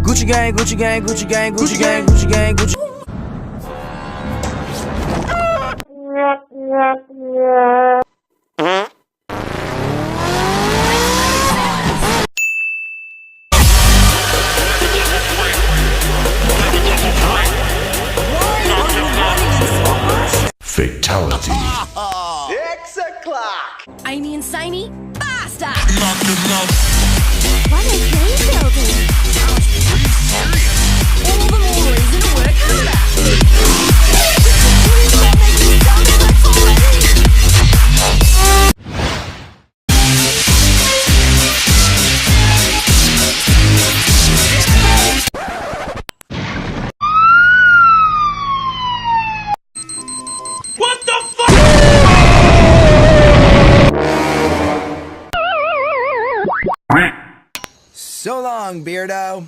Gucci gang, Gucci gang, Gucci gang, Gucci gang, Gucci gang, Gucci. Fatality. 6 o'clock. Amy and Samey, basta! What a plane building! All the more reason to work harder! Please don't make me sound like already! So long, Beardo.